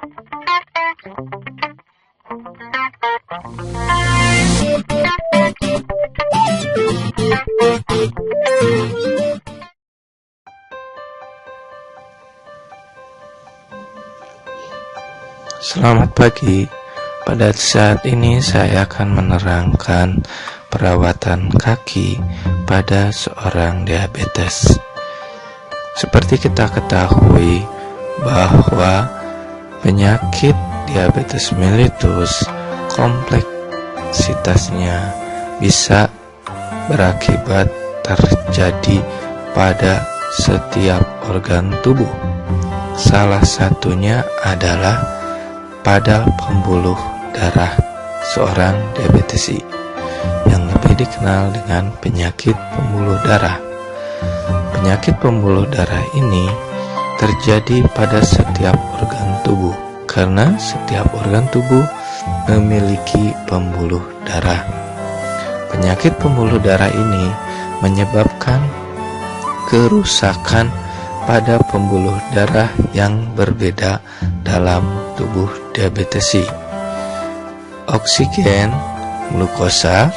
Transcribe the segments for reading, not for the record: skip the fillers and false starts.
Selamat pagi. Pada saat ini saya akan menerangkan perawatan kaki pada seorang diabetes. Seperti kita ketahui bahwa penyakit diabetes mellitus kompleksitasnya bisa berakibat terjadi pada setiap organ tubuh. Salah satunya adalah pada pembuluh darah seorang diabetesi yang lebih dikenal dengan penyakit pembuluh darah. Penyakit pembuluh darah ini terjadi pada setiap organ tubuh karena setiap organ tubuh memiliki pembuluh darah. Penyakit pembuluh darah ini menyebabkan kerusakan pada pembuluh darah yang berbeda dalam tubuh diabetesi. Oksigen, glukosa,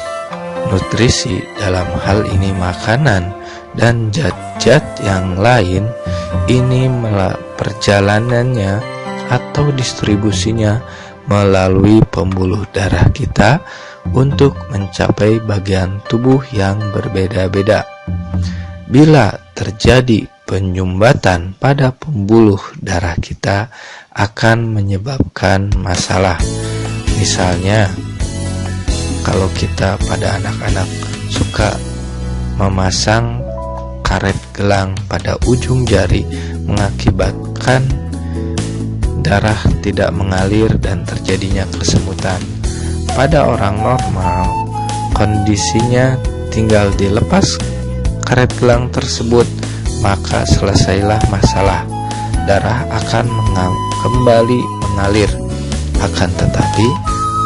nutrisi dalam hal ini makanan, dan zat-zat yang lain ini perjalanannya atau distribusinya melalui pembuluh darah kita untuk mencapai bagian tubuh yang berbeda-beda. Bila terjadi penyumbatan pada pembuluh darah kita akan menyebabkan masalah. Misalnya, kalau kita pada anak-anak suka memasang karet gelang pada ujung jari mengakibatkan darah tidak mengalir dan terjadinya kesemutan. Pada orang normal, kondisinya tinggal dilepas karet gelang tersebut, maka selesailah masalah. Darah akan kembali mengalir. Akan tetapi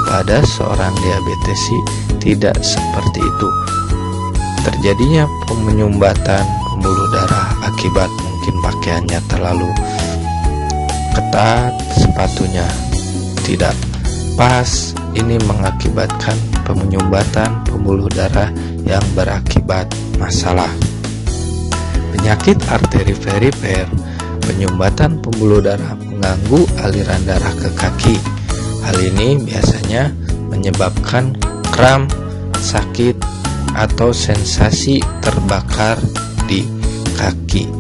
pada seorang diabetesi tidak seperti itu. Terjadinya penyumbatan pembuluh darah akibat mungkin pakaiannya terlalu ketat, sepatunya tidak pas. Ini mengakibatkan penyumbatan pembuluh darah yang berakibat masalah. Penyakit arteri perifer, penyumbatan pembuluh darah mengganggu aliran darah ke kaki. Hal ini biasanya menyebabkan kram, sakit, atau sensasi terbakar di kaki.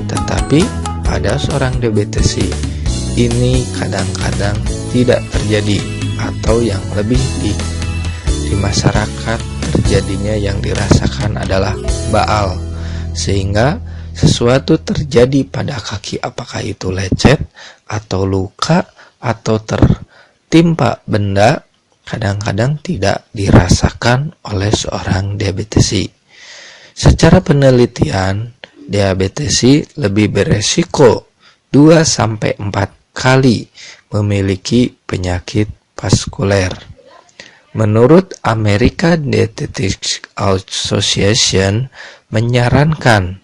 Tetapi pada seorang diabetesi ini kadang-kadang tidak terjadi, atau yang lebih di masyarakat terjadinya yang dirasakan adalah baal, sehingga sesuatu terjadi pada kaki, apakah itu lecet atau luka atau tertimpa benda, kadang-kadang tidak dirasakan oleh seorang diabetesi. Secara penelitian, diabetesi lebih beresiko 2-4 kali memiliki penyakit vaskuler. Menurut American Diabetes Association menyarankan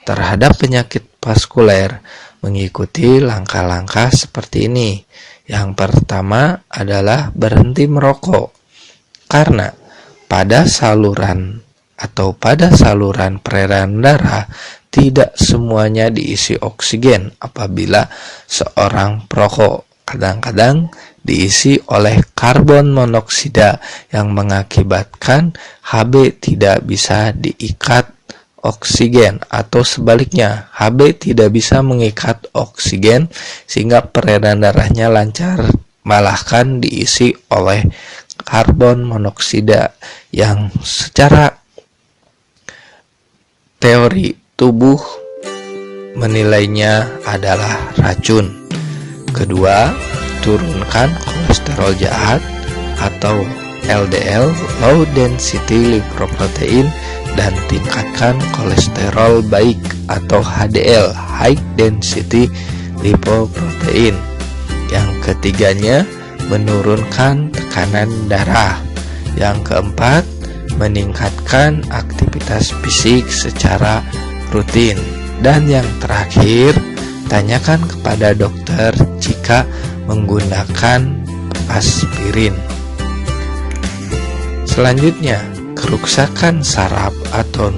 terhadap penyakit vaskuler mengikuti langkah-langkah seperti ini. Yang pertama adalah berhenti merokok, karena pada saluran peredaran darah tidak semuanya diisi oksigen apabila seorang perokok. Kadang-kadang diisi oleh karbon monoksida yang mengakibatkan Hb tidak bisa diikat oksigen, atau sebaliknya Hb tidak bisa mengikat oksigen sehingga peredaran darahnya lancar, malahkan diisi oleh karbon monoksida yang secara teori tubuh menilainya adalah racun. Kedua, turunkan kolesterol jahat atau LDL, low density lipoprotein, dan tingkatkan kolesterol baik atau HDL, high density lipoprotein. Yang ketiganya, menurunkan tekanan darah. Yang keempat, meningkatkan aktivitas fisik secara rutin. Dan yang terakhir, tanyakan kepada dokter jika jika menggunakan aspirin. Selanjutnya, kerusakan saraf atau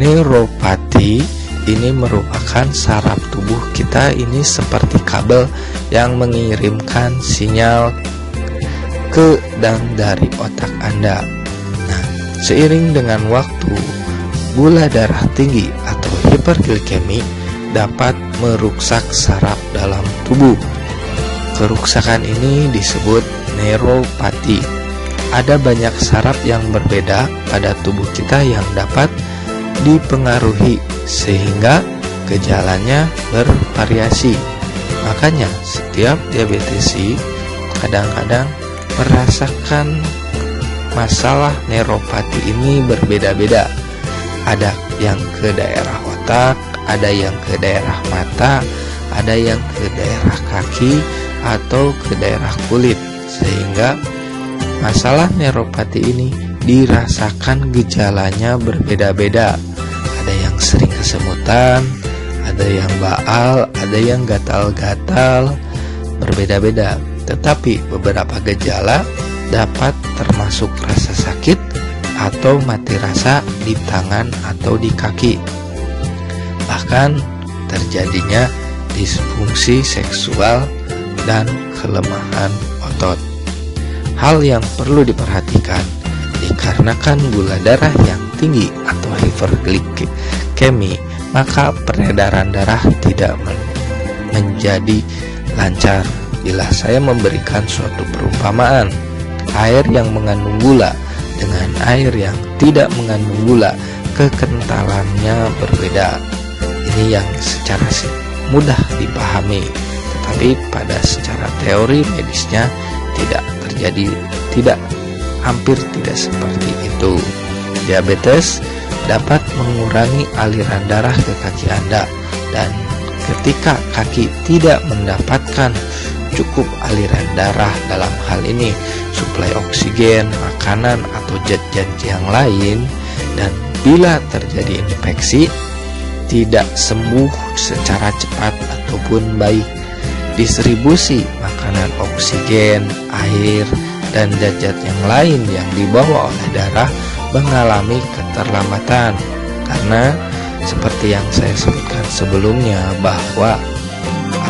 neuropati ini merupakan saraf tubuh kita ini seperti kabel yang mengirimkan sinyal ke dan dari otak Anda. Nah, seiring dengan waktu, gula darah tinggi atau hiperglikemi dapat merusak saraf dalam tubuh. Kerusakan ini disebut neuropati. Ada banyak saraf yang berbeda pada tubuh kita yang dapat dipengaruhi sehingga gejalanya bervariasi. Makanya setiap diabetesi kadang-kadang merasakan masalah neuropati ini berbeda-beda. Ada yang ke daerah otak, ada yang ke daerah mata, ada yang ke daerah kaki atau ke daerah kulit, sehingga masalah neuropati ini dirasakan gejalanya berbeda-beda. Ada yang sering kesemutan, ada yang baal, ada yang gatal-gatal, berbeda-beda. Tetapi beberapa gejala dapat termasuk rasa sakit atau mati rasa di tangan atau di kaki. Bahkan terjadinya disfungsi seksual dan kelemahan otot. Hal yang perlu diperhatikan, dikarenakan gula darah yang tinggi atau hiperglikemi, maka peredaran darah tidak menjadi lancar. Bila saya memberikan suatu perumpamaan, air yang mengandung gula dengan air yang tidak mengandung gula, kekentalannya berbeda. Ini yang secara mudah dipahami, tetapi pada secara teori medisnya hampir tidak seperti itu. Diabetes dapat mengurangi aliran darah ke kaki Anda, dan ketika kaki tidak mendapatkan cukup aliran darah, dalam hal ini suplai oksigen, makanan atau zat-zat yang lain, dan bila terjadi infeksi tidak sembuh secara cepat ataupun baik, distribusi makanan, oksigen, air, dan zat-zat yang lain yang dibawa oleh darah mengalami keterlambatan. Karena seperti yang saya sebutkan sebelumnya, bahwa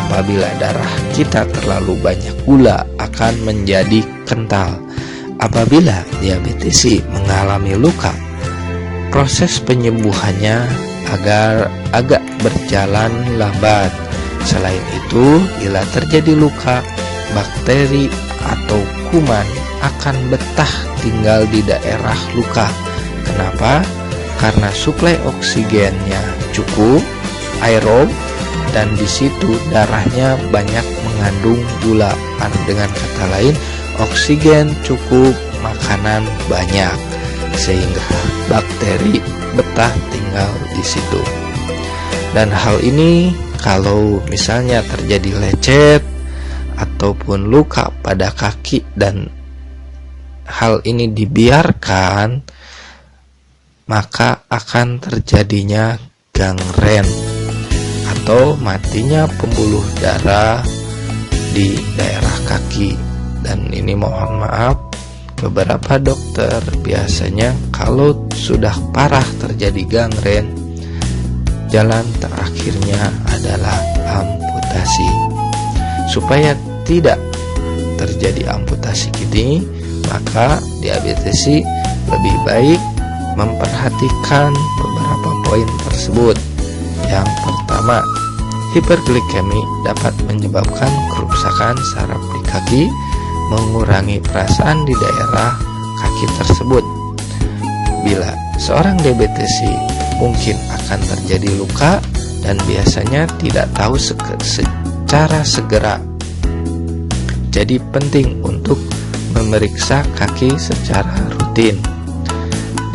apabila darah kita terlalu banyak gula akan menjadi kental. Apabila diabetesi mengalami luka, proses penyembuhannya agak berjalan lambat. Selain itu, bila terjadi luka, bakteri atau kuman akan betah tinggal di daerah luka. Kenapa? Karena suplai oksigennya cukup, aerob, dan di situ darahnya banyak mengandung gula. Dengan kata lain, oksigen cukup, makanan banyak, sehingga bakteri betah tinggal di situ. Dan hal ini kalau misalnya terjadi lecet ataupun luka pada kaki dan hal ini dibiarkan, maka akan terjadinya gangren atau matinya pembuluh darah di daerah kaki. Dan ini mohon maaf, beberapa dokter biasanya kalau sudah parah terjadi gangren, jalan terakhirnya adalah amputasi. Supaya tidak terjadi amputasi ini, maka diabetesi lebih baik memperhatikan beberapa poin tersebut. Yang pertama, hiperglikemi dapat menyebabkan kerusakan saraf di kaki, mengurangi perasaan di daerah kaki tersebut. Bila seorang diabetesi, mungkin akan terjadi luka dan biasanya tidak tahu secara segera. Jadi penting untuk memeriksa kaki secara rutin.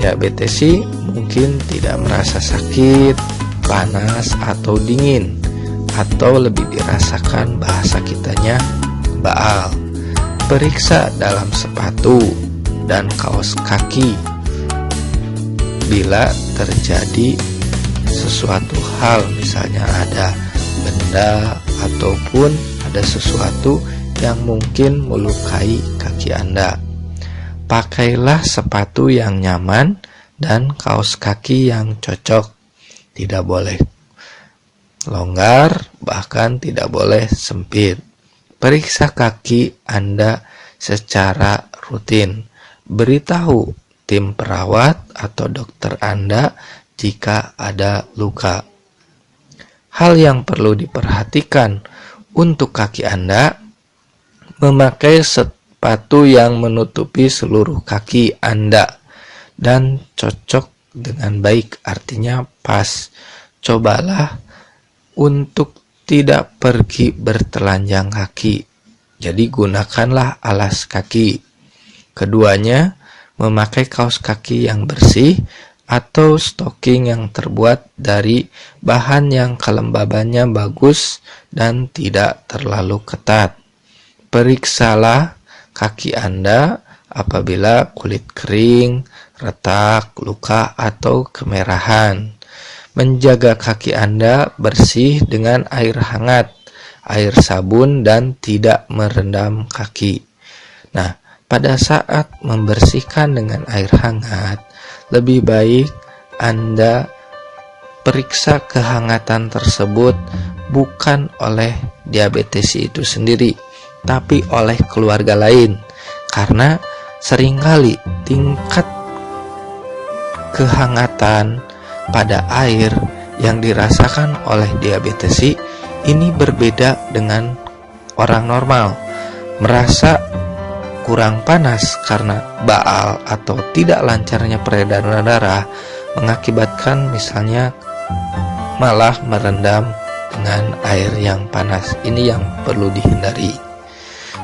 Diabetesi mungkin tidak merasa sakit, panas atau dingin, atau lebih dirasakan bahasa kitanya baal. Periksa dalam sepatu dan kaos kaki. Bila terjadi sesuatu hal, misalnya ada benda ataupun ada ada sesuatu yang mungkin melukai kaki Anda. Pakailah sepatu yang nyaman dan kaos kaki yang cocok. Tidak boleh longgar, bahkan tidak boleh sempit. Periksa kaki Anda secara rutin. Beritahu tim perawat atau dokter Anda jika ada luka. Hal yang perlu diperhatikan untuk kaki Anda: memakai sepatu yang menutupi seluruh kaki Anda dan cocok dengan baik, artinya pas. Cobalah untuk tidak pergi bertelanjang kaki, jadi gunakanlah alas kaki. Keduanya, memakai kaos kaki yang bersih atau stocking yang terbuat dari bahan yang kelembabannya bagus dan tidak terlalu ketat. Periksalah kaki Anda apabila kulit kering, retak, luka, atau kemerahan. Menjaga kaki Anda bersih dengan air hangat, air sabun, dan tidak merendam kaki. Nah, pada saat membersihkan dengan air hangat, lebih baik Anda periksa kehangatan tersebut bukan oleh diabetesi itu sendiri, tapi oleh keluarga lain, karena seringkali tingkat kehangatan pada air yang dirasakan oleh diabetesi ini berbeda dengan orang normal. Merasa kurang panas karena baal atau tidak lancarnya peredaran darah mengakibatkan misalnya malah merendam dengan air yang panas. Ini yang perlu dihindari.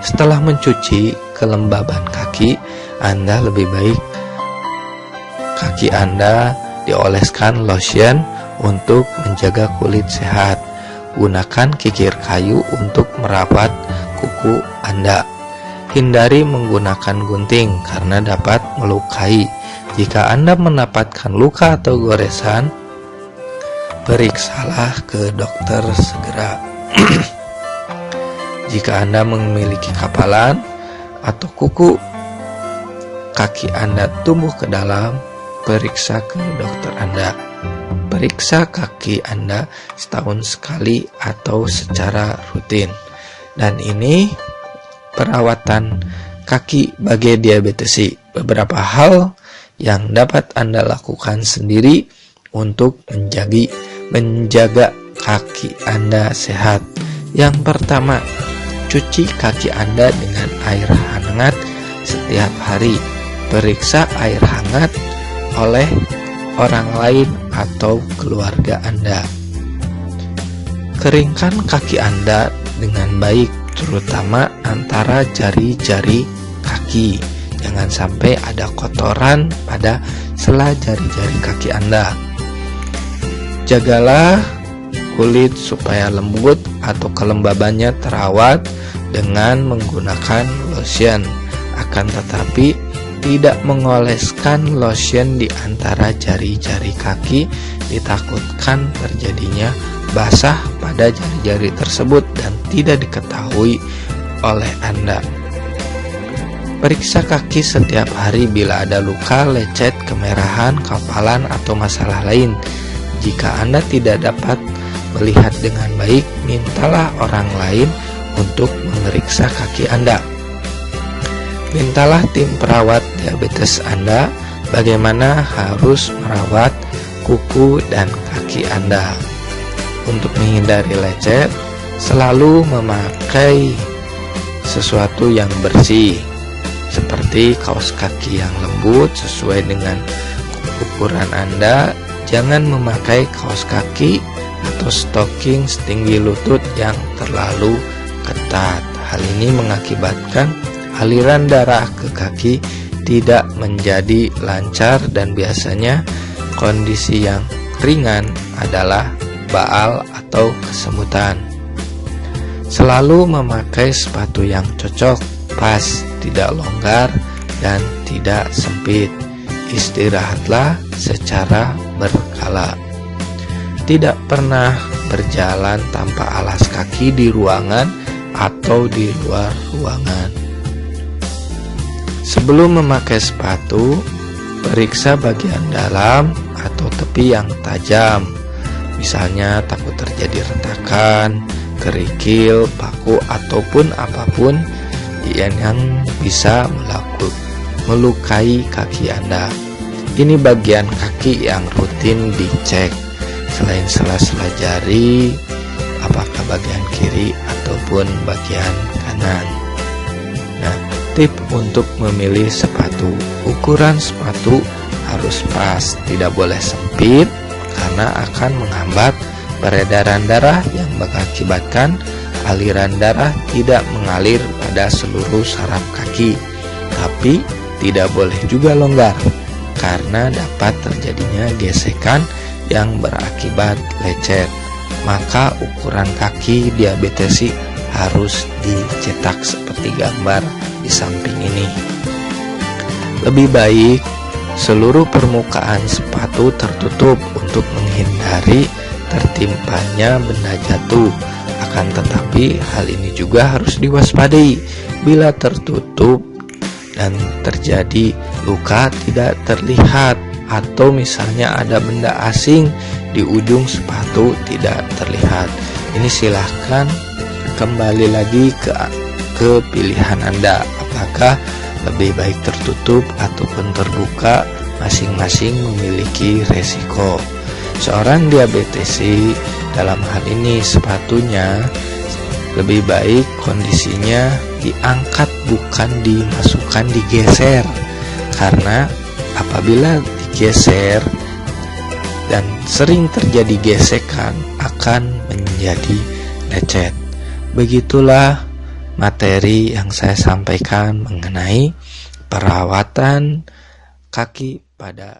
Setelah mencuci kelembaban kaki, Anda lebih baik kaki Anda dioleskan lotion untuk menjaga kulit sehat. Gunakan kikir kayu untuk merawat kuku Anda. Hindari menggunakan gunting karena dapat melukai. Jika Anda mendapatkan luka atau goresan, periksalah ke dokter segera. Jika Anda memiliki kapalan atau kuku kaki Anda tumbuh ke dalam, periksa ke dokter Anda. Periksa kaki Anda setahun sekali atau secara rutin. Dan ini perawatan kaki bagi diabetesi. Beberapa hal yang dapat Anda lakukan sendiri untuk menjaga kaki Anda sehat. Yang pertama, cuci kaki Anda dengan air hangat setiap hari. Periksa air hangat oleh orang lain atau keluarga Anda. Keringkan kaki Anda dengan baik, terutama antara jari-jari kaki. Jangan sampai ada kotoran pada sela jari-jari kaki Anda. Jagalah kulit supaya lembut atau kelembabannya terawat dengan menggunakan lotion. Akan tetapi tidak mengoleskan lotion di antara jari-jari kaki, ditakutkan terjadinya basah pada jari-jari tersebut dan tidak diketahui oleh Anda. Periksa kaki setiap hari bila ada luka, lecet, kemerahan, kapalan, atau masalah lain. Jika Anda tidak dapat melihat dengan baik, mintalah orang lain untuk memeriksa kaki Anda. Mintalah tim perawat diabetes Anda bagaimana harus merawat kuku dan kaki Anda. Untuk menghindari lecet, selalu memakai sesuatu yang bersih, seperti kaos kaki yang lembut sesuai dengan ukuran Anda. Jangan memakai kaos kaki atau stocking setinggi lutut yang terlalu ketat. Hal ini mengakibatkan aliran darah ke kaki tidak menjadi lancar dan biasanya kondisi yang ringan adalah baal atau kesemutan. Selalu memakai sepatu yang cocok, pas, tidak longgar, dan tidak sempit. Istirahatlah secara berkala. Tidak pernah berjalan tanpa alas kaki di ruangan atau di luar ruangan. Sebelum memakai sepatu, periksa bagian dalam atau tepi yang tajam. Misalnya takut terjadi retakan, kerikil, paku, ataupun apapun yang bisa melukai kaki Anda. Ini bagian kaki yang rutin dicek. Selain sela-sela jari, apakah bagian kiri ataupun bagian kanan. Nah, tip untuk memilih sepatu. Ukuran sepatu harus pas, tidak boleh sempit karena akan menghambat peredaran darah yang mengakibatkan aliran darah tidak mengalir pada seluruh saraf kaki. Tapi tidak boleh juga longgar karena dapat terjadinya gesekan yang berakibat lecet. Maka ukuran kaki diabetesi harus dicetak seperti gambar di samping ini. Lebih baik seluruh permukaan sepatu tertutup untuk menghindari tertimpanya benda jatuh. Akan tetapi hal ini juga harus diwaspadai. Bila tertutup dan terjadi luka tidak terlihat, atau misalnya ada benda asing di ujung sepatu tidak terlihat, ini silahkan kembali lagi ke pilihan Anda, apakah lebih baik tertutup ataupun terbuka. Masing-masing memiliki resiko. Seorang diabetesi dalam hal ini sepatunya lebih baik kondisinya diangkat, bukan dimasukkan, digeser, karena apabila digeser dan sering terjadi gesekan akan menjadi lecet. Begitulah materi yang saya sampaikan mengenai perawatan kaki pada